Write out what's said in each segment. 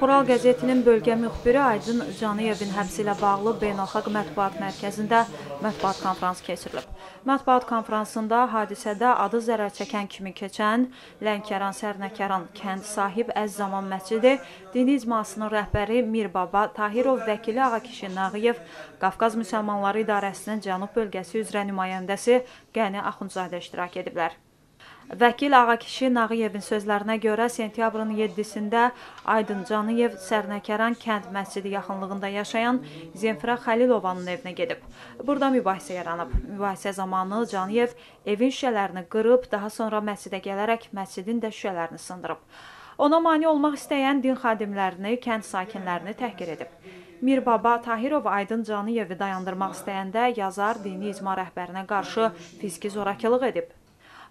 Xural qəzetinin bölgə müxbiri Aydın Canıyevin həbsi ilə bağlı Beynəlxalq Mətbuat Mərkəzində mətbuat konfransı keçirilib. Mətbuat konfransında hadisədə adı zərər çəkən kimi keçən Lənkəran Sərnəkaran kənd sahib Əz-Zaman məscidi dini icmasının rəhbəri Mirbaba Tahirov vəkili Ağakişi Nağıyev, Qafqaz Müsəlmanları İdarəsinin Cənub bölgəsi üzrə nümayəndəsi Qəni Axundzadə iştirak ediblər. Vəkil Ağakişi Nağıyevin sözlərinə görə sentyabrın 7-sində Aydın Canıyev Sərnəkaran kənd məscidi yaxınlığında yaşayan Zemfira Xəlilovanın evinə gedib. Burada mübahisə yaranıb. Mübahisə zamanı Canıyev evin şüşələrini qırıb, daha sonra məscidə gələrək məscidin də şüşələrini sındırıb. Ona mane olmaq istəyən din xadimlərini, kənd sakinlərini təhqir edib. Mirbaba Tahirov Aydın Canıyevi dayandırmaq istəyəndə yazar dini icma rəhbərinə qarşı fiziki zorakılıq edib.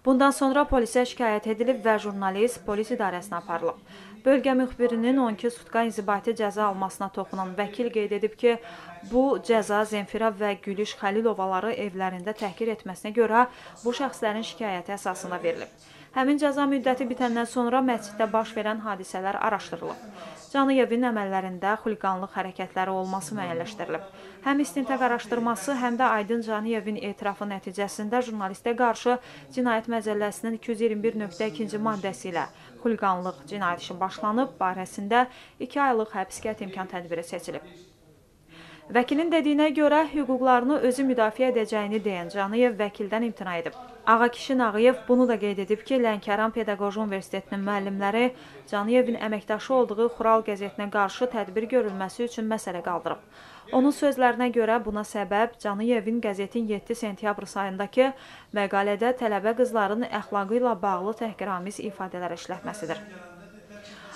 Bundan sonra polisə şikayət edilib və jurnalist polis idarəsinə aparılıb. Bölgə müxbirinin 12 sutka inzibati cəza almasına toxunan vəkil qeyd edib ki, bu cəza Zemfira və Gülüş Xəlilovaları evlərində təhqir etməsinə görə bu şəxslərin şikayəti əsasında verilib. Həmin cəza müddəti bitəndən sonra məsciddə baş verən hadisələr araşdırılıb. Canıyevin əməllərində xuliqanlıq hərəkətləri olması müəyyənləşdirilib. Həm istintaq araşdırması, həm də Aydın Canıyevin etirafı nəticəsində jurnalistə qarşı Cinayət Məcəlləsinin 221.2-ci maddəsi ilə xuliqanlıq cinayət işi başlanıb, barəsində 2 aylıq həbs qəti imkan tədbiri seçilib. Vəkilin dediyinə görə hüquqlarını özü müdafiə edəcəyini deyən Canıyev vəkildən imtina edib. Ağakişi Nağıyev bunu da qeyd edib ki, Lənkəran Pedaqoji Universitetinin müəllimləri Canıyevin əməkdaşı olduğu Xural qəzetinə qarşı tədbir görülməsi üçün məsələ qaldırıb. Onun sözlərinə görə buna səbəb Canıyevin qəzetin 7 sentyabr sayındakı məqalədə tələbə qızların əxlaqı ilə bağlı təhqiramiz ifadələr işlətməsidir.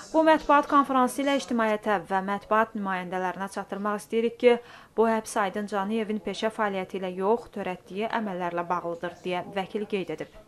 Bu mətbuat konfransı ilə ictimaiyyətə və mətbuat nümayəndələrinə çatdırmaq istəyirik ki, bu həbs Aydın Canıyevin peşə fəaliyyəti ilə yox, törətdiyi əməllərlə bağlıdır deyə vəkil qeyd edib.